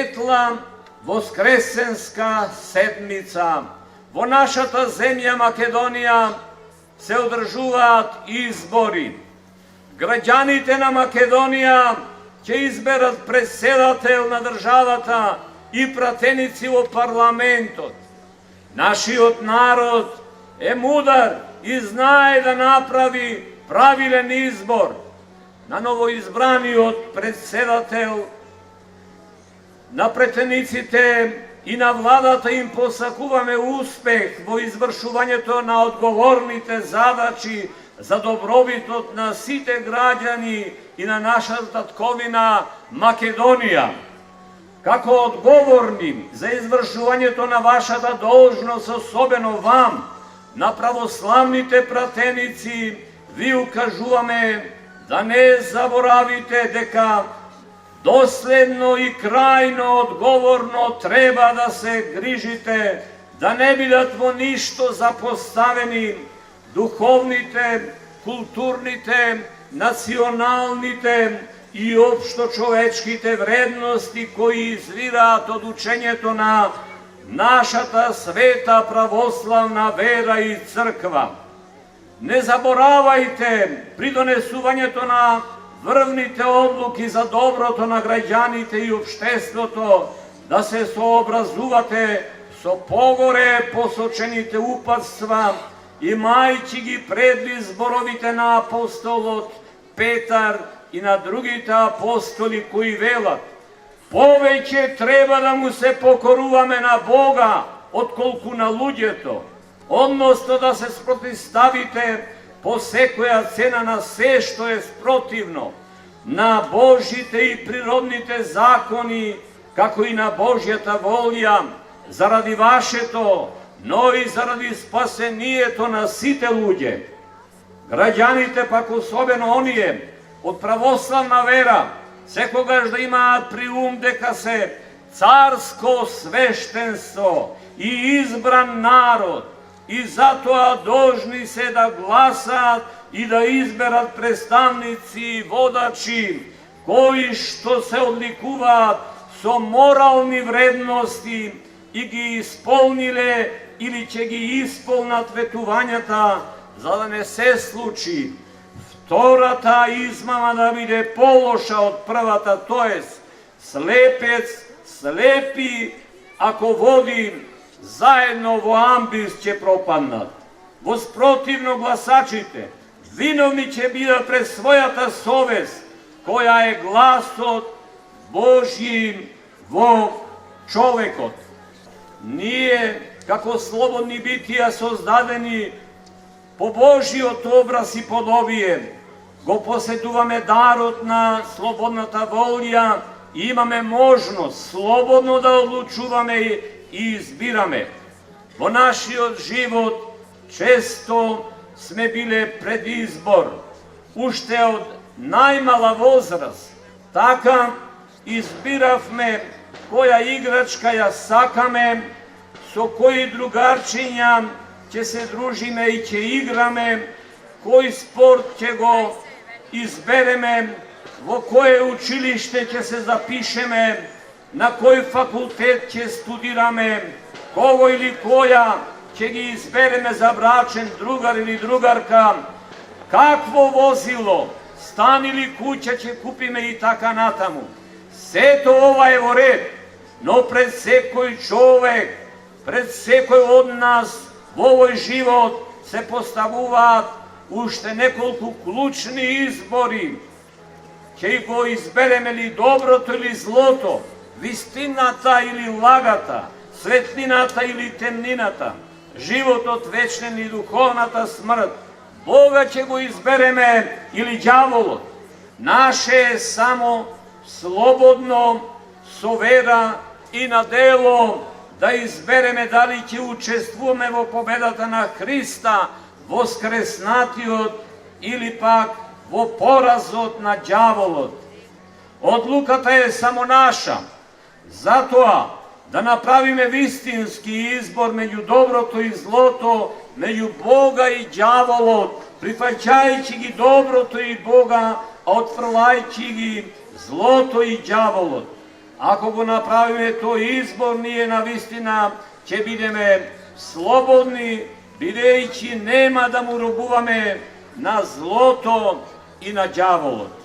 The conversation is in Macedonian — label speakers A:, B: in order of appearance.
A: светла воскресенска седмица. Во нашата земја Македонија се одржуваат избори. Граѓаните на Македонија ќе изберат председател на државата и пратеници во парламентот. Нашиот народ е мудар и знае да направи правилен избор. На новоизбраниот председател, на претениците и на владата им посакуваме успех во извршувањето на одговорните задачи за добробитот на сите граѓани и на нашата татковина Македонија. Како одговорни за извршувањето на вашата должност, особено вам, на православните пратеници, ви укажуваме да не заборавите дека доследно и крајно одговорно треба да се грижите да не бидат во ништо запоставени духовните, културните, националните и општо човечките вредности кои извираат од учењето на нашата света православна вера и црква. Не заборавајте при донесувањето на врвните одлуки за доброто на граѓаните и општеството да се сообразувате со погоре посочените упатства, имајќи ги предвид зборовите на апостолот Петар и на другите апостоли кои велат: повеќе треба да му се покоруваме на Бога отколку на луѓето, односно да се спротивставите по секоја цена на се што е спротивно на Божите и природните закони, како и на Божјата волја, заради вашето, но и заради спасението на сите луѓе. Граѓаните пак, особено оние од православна вера, секогаш да имаат при ум дека се царско свештенство и избран народ, и затоа должни се да гласаат и да изберат представници и водачи кои што се одликуваат со морални вредности и ги исполниле или ќе ги исполнат ветувањата, за да не се случи втората измама да биде полоша од првата, тоест слепец слепи ако води, заедно во амбис ќе пропаднат. Воспротивно гласачите виновни ќе бидат пред својата совест, која е гласот Божји во човекот. Ние, како слободни битија создадени по Божјиот образ и подобие, го поседуваме дарот на слободната волја и имаме можност слободно да одлучуваме и избираме. Во нашиот живот често сме биле пред избор, уште од најмала возраст. Така избиравме која играчка ја сакаме, со кои другарчиња ќе се дружиме и ќе играме, кој спорт ќе го избереме, во кое училиште ќе се запишеме, на кој факултет ќе студираме, кого или која ќе ги избереме за брачен другар или другарка, какво возило, стан или куќа ќе купиме и така натаму. Сето ова е во ред, но пред секој човек, пред секој од нас во овој живот се поставуваат уште неколку клучни избори. Ќе го избереме ли доброто или злото, вистината или лагата, светлината или темнината, животот вечен и духовната смрт, Бога ќе го избереме или ѓаволот. Наше е само слободно, со вера и на дело да избереме дали ќе учествуваме во победата на Христа, воскреснатиот, или пак во поразот на ѓаволот. Одлуката е само наша, затоа да направиме вистински избор меѓу доброто и злото, меѓу Бога и ѓаволот, прифаќајќи ги доброто и Бога, а отфрлајќи ги злото и ѓаволот. Ако го направиме тој избор, ние навистина ќе бидеме слободни, бидејќи нема да му робуваме на злото и на ѓаволот.